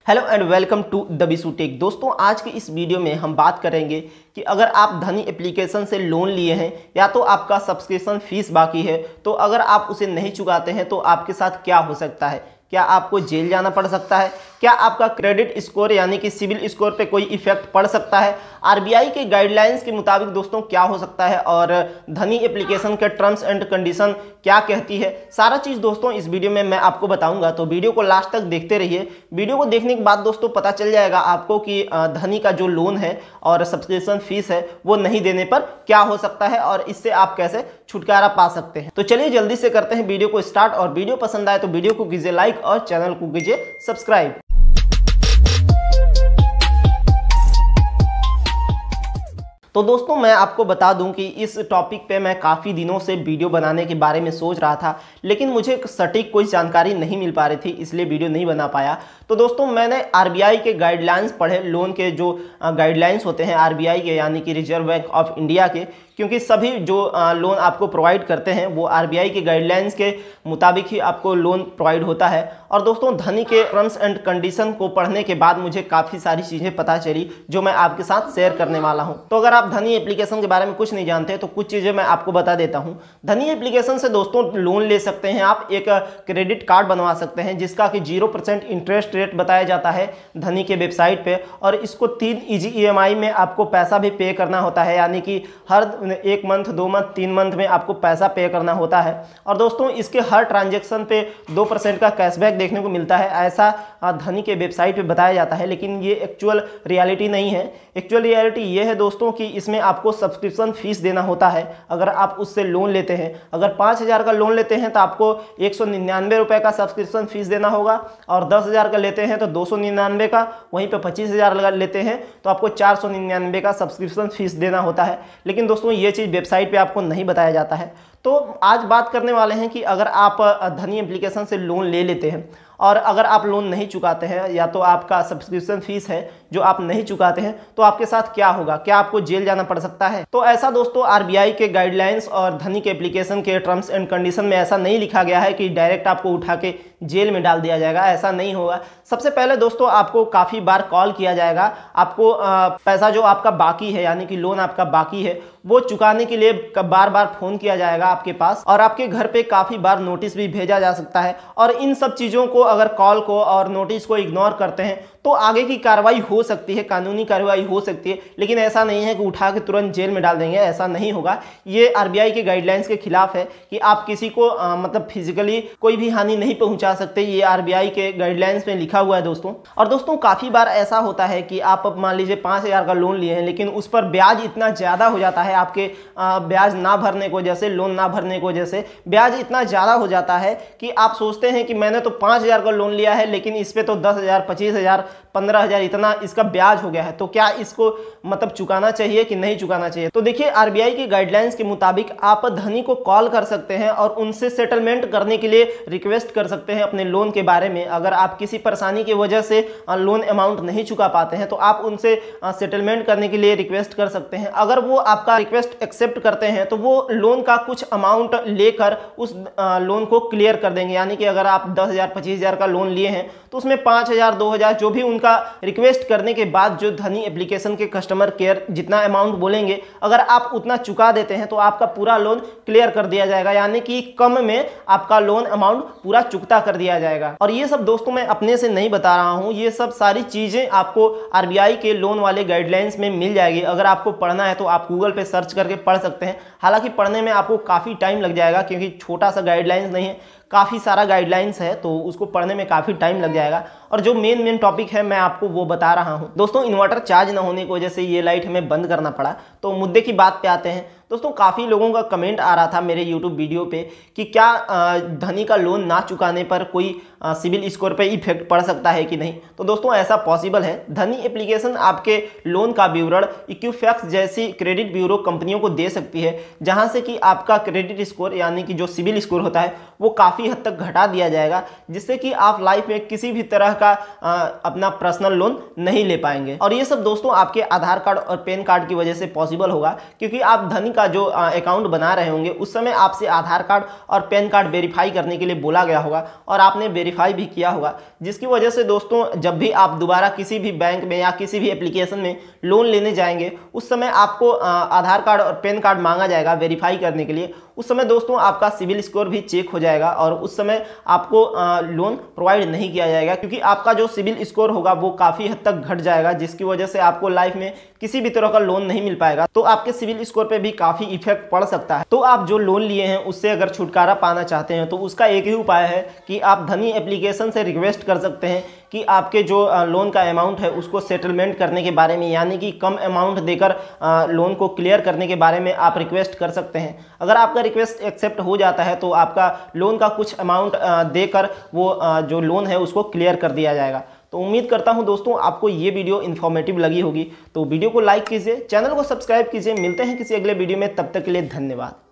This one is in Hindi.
Hello and welcome to the Bisu tech. दोस्तों आज की इस वीडियो में हम बात करेंगे कि अगर आप धनी एप्लीकेशन से लोन लिए हैं या तो आपका सब्सक्रिप्शन फीस बाकी है, तो अगर आप उसे नहीं चुकाते हैं तो आपके साथ क्या हो सकता है। क्या आपको जेल जाना पड़ सकता है? क्या आपका क्रेडिट स्कोर यानी कि सिबिल स्कोर पे कोई इफेक्ट पड़ सकता है? आरबीआई के गाइडलाइंस के मुताबिक दोस्तों क्या हो सकता है और धनी एप्लीकेशन के टर्म्स एंड कंडीशन क्या कहती है, सारा चीज़ दोस्तों इस वीडियो में मैं आपको बताऊंगा। तो वीडियो को लास्ट तक देखते रहिए। वीडियो को देखने के बाद दोस्तों पता चल जाएगा आपको कि धनी का जो लोन है और सब्सक्रिप्शन फीस है वो नहीं देने पर क्या हो सकता है और इससे आप कैसे छुटकारा पा सकते हैं। तो चलिए जल्दी से करते हैं वीडियो को स्टार्ट, और वीडियो पसंद आए तो वीडियो को कीजिए लाइक और चैनल को कीजिए सब्सक्राइब। तो दोस्तों मैं आपको बता दूं कि इस टॉपिक पे मैं काफ़ी दिनों से वीडियो बनाने के बारे में सोच रहा था, लेकिन मुझे सटीक कोई जानकारी नहीं मिल पा रही थी, इसलिए वीडियो नहीं बना पाया। तो दोस्तों मैंने आरबीआई के गाइडलाइंस पढ़े, लोन के जो गाइडलाइंस होते हैं आरबीआई के यानी कि रिजर्व बैंक ऑफ इंडिया के, क्योंकि सभी जो लोन आपको प्रोवाइड करते हैं वो आरबीआई के गाइडलाइंस के मुताबिक ही आपको लोन प्रोवाइड होता है। और दोस्तों धनी के टर्म्स एंड कंडीशन को पढ़ने के बाद मुझे काफ़ी सारी चीज़ें पता चली जो मैं आपके साथ शेयर करने वाला हूं। तो अगर आप धनी एप्लीकेशन के बारे में कुछ नहीं जानते तो कुछ चीज़ें मैं आपको बता देता हूं। धनी एप्लीकेशन से दोस्तों लोन ले सकते हैं आप, एक क्रेडिट कार्ड बनवा सकते हैं जिसका कि 0% इंटरेस्ट रेट बताया जाता है धनी के वेबसाइट पे, और इसको 3 ईजी ईएमआई में आपको पैसा भी पे करना होता है, यानी कि हर 1 मंथ 2 मंथ 3 मंथ में आपको पैसा पे करना होता है। और दोस्तों इसके हर ट्रांजैक्शन पे 2% का कैशबैक देखने को मिलता है, ऐसा धनी के वेबसाइट पे बताया जाता है, लेकिन ये एक्चुअल रियलिटी नहीं है। एक्चुअल रियलिटी ये है दोस्तों कि इसमें आपको सब्सक्रिप्शन फीस देना होता है अगर आप उससे लोन लेते हैं। अगर 5,000 का लोन लेते हैं तो आपको 199 रुपये का सब्सक्रिप्शन फीस देना होगा, और 10,000 का लेते हैं तो 299 का, वहीं पे 25,000 लेते हैं तो आपको 499 का सब्सक्रिप्शन फीस देना होता है। लेकिन दोस्तों ये चीज़ वेबसाइट पे आपको नहीं बताया जाता है। तो आज बात करने वाले हैं कि अगर आप धनी एप्लीकेशन से लोन ले लेते हैं और अगर आप लोन नहीं चुकाते हैं या तो आपका सब्सक्रिप्शन फीस है जो आप नहीं चुकाते हैं तो आपके साथ क्या होगा, क्या आपको जेल जाना पड़ सकता है? तो ऐसा दोस्तों आरबीआई के गाइडलाइंस और धनी के एप्लीकेशन के टर्म्स एंड कंडीशन में ऐसा नहीं लिखा गया है कि डायरेक्ट आपको उठा के जेल में डाल दिया जाएगा, ऐसा नहीं होगा। सबसे पहले दोस्तों आपको काफ़ी बार कॉल किया जाएगा, आपको पैसा जो आपका बाकी है यानी कि लोन आपका बाकी है वो चुकाने के लिए बार बार फ़ोन किया जाएगा आपके पास, और आपके घर पे काफ़ी बार नोटिस भी भेजा जा सकता है। और इन सब चीज़ों को अगर कॉल को और नोटिस को इग्नोर करते हैं तो आगे की कार्रवाई हो सकती है, कानूनी कार्रवाई हो सकती है, लेकिन ऐसा नहीं है कि उठा के तुरंत जेल में डाल देंगे, ऐसा नहीं होगा। ये आरबीआई के गाइडलाइंस के खिलाफ है कि आप किसी को मतलब फिजिकली कोई भी हानि नहीं पहुंचा सकते, ये आरबीआई के गाइडलाइंस में लिखा हुआ है दोस्तों। और दोस्तों काफ़ी बार ऐसा होता है कि आप मान लीजिए 5,000 का लोन लिए हैं, लेकिन उस पर ब्याज इतना ज़्यादा हो जाता है, आपके ब्याज ना भरने की वजह से, लोन ना भरने की वजह से ब्याज इतना ज़्यादा हो जाता है कि आप सोचते हैं कि मैंने तो 5,000 का लोन लिया है लेकिन इस पर तो 10,000 25,000 15,000 इतना इसका ब्याज हो गया है, तो क्या इसको मतलब चुकाना चाहिए कि नहीं चुकाना चाहिए? तो देखिए आरबीआई के गाइडलाइंस के मुताबिक आप धनी को कॉल कर सकते हैं और उनसे सेटलमेंट करने के लिए रिक्वेस्ट कर सकते हैं अपने लोन के बारे में। अगर आप किसी परेशानी की वजह से लोन अमाउंट नहीं चुका पाते हैं तो आप उनसे सेटलमेंट करने के लिए रिक्वेस्ट कर सकते हैं। अगर वो आपका रिक्वेस्ट एक्सेप्ट करते हैं तो वो लोन का कुछ अमाउंट लेकर उस लोन को क्लियर कर देंगे, यानी कि अगर आप 10,000 25,000 का लोन लिए हैं तो उसमें 5,000 2,000 जो भी उनका रिक्वेस्ट करने के बाद जो धनी एप्लीकेशन के कस्टमर केयर जितना अमाउंट बोलेंगे, अगर आप उतना चुका देते हैं तो आपका पूरा लोन क्लियर कर दिया जाएगा, यानी कि कम में आपका लोन अमाउंट पूरा चुकता कर दिया जाएगा। और ये सब दोस्तों मैं अपने से नहीं बता रहा हूँ, ये सब सारी चीज़ें आपको आरबीआई के लोन वाले गाइडलाइंस में मिल जाएगी। अगर आपको पढ़ना है तो आप गूगल पे सर्च करके पढ़ सकते हैं। हालांकि पढ़ने में आपको काफ़ी टाइम लग जाएगा क्योंकि छोटा सा गाइडलाइंस नहीं है, काफ़ी सारा गाइडलाइंस है, तो उसको पढ़ने में काफ़ी टाइम लग जाएगा। और जो मेन टॉपिक है मैं आपको वो बता रहा हूँ। दोस्तों इन्वर्टर चार्ज ना होने की वजह से ये लाइट हमें बंद करना पड़ा। तो मुद्दे की बात पे आते हैं दोस्तों। काफ़ी लोगों का कमेंट आ रहा था मेरे यूट्यूब वीडियो पे कि क्या धनी का लोन ना चुकाने पर कोई सिबिल स्कोर पे इफेक्ट पड़ सकता है कि नहीं। तो दोस्तों ऐसा पॉसिबल है। धनी एप्लीकेशन आपके लोन का विवरण इक्विफैक्स जैसी क्रेडिट ब्यूरो कंपनियों को दे सकती है, जहां से कि आपका क्रेडिट स्कोर यानी कि जो सिबिल स्कोर होता है वो काफ़ी हद तक घटा दिया जाएगा, जिससे कि आप लाइफ में किसी भी तरह का अपना पर्सनल लोन नहीं ले पाएंगे। और ये सब दोस्तों आपके आधार कार्ड और पैन कार्ड की वजह से पॉसिबल होगा, क्योंकि आप धनी का का जो अकाउंट बना रहे होंगे उस समय आपसे आधार कार्ड और पैन कार्ड वेरीफाई करने के लिए बोला गया होगा और आपने वेरीफाई भी किया होगा, जिसकी वजह से दोस्तों जब भी आप दोबारा किसी भी बैंक में या किसी भी एप्लीकेशन में लोन लेने जाएंगे उस समय आपको आधार कार्ड और पैन कार्ड मांगा जाएगा वेरीफाई करने के लिए। उस समय दोस्तों आपका सिविल स्कोर भी चेक हो जाएगा और उस समय आपको लोन प्रोवाइड नहीं किया जाएगा, क्योंकि आपका जो सिविल स्कोर होगा वो काफ़ी हद तक घट जाएगा, जिसकी वजह से आपको लाइफ में किसी भी तरह का लोन नहीं मिल पाएगा। तो आपके सिविल स्कोर पे भी काफ़ी इफेक्ट पड़ सकता है। तो आप जो लोन लिए हैं उससे अगर छुटकारा पाना चाहते हैं तो उसका एक ही उपाय है कि आप धनी एप्लीकेशन से रिक्वेस्ट कर सकते हैं कि आपके जो लोन का अमाउंट है उसको सेटलमेंट करने के बारे में, यानी कि कम अमाउंट देकर लोन को क्लियर करने के बारे में आप रिक्वेस्ट कर सकते हैं। अगर आपका रिक्वेस्ट एक्सेप्ट हो जाता है तो आपका लोन का कुछ अमाउंट देकर वो जो लोन है उसको क्लियर कर दिया जाएगा। तो उम्मीद करता हूं दोस्तों आपको ये वीडियो इन्फॉर्मेटिव लगी होगी। तो वीडियो को लाइक कीजिए, चैनल को सब्सक्राइब कीजिए। मिलते हैं किसी अगले वीडियो में, तब तक के लिए धन्यवाद।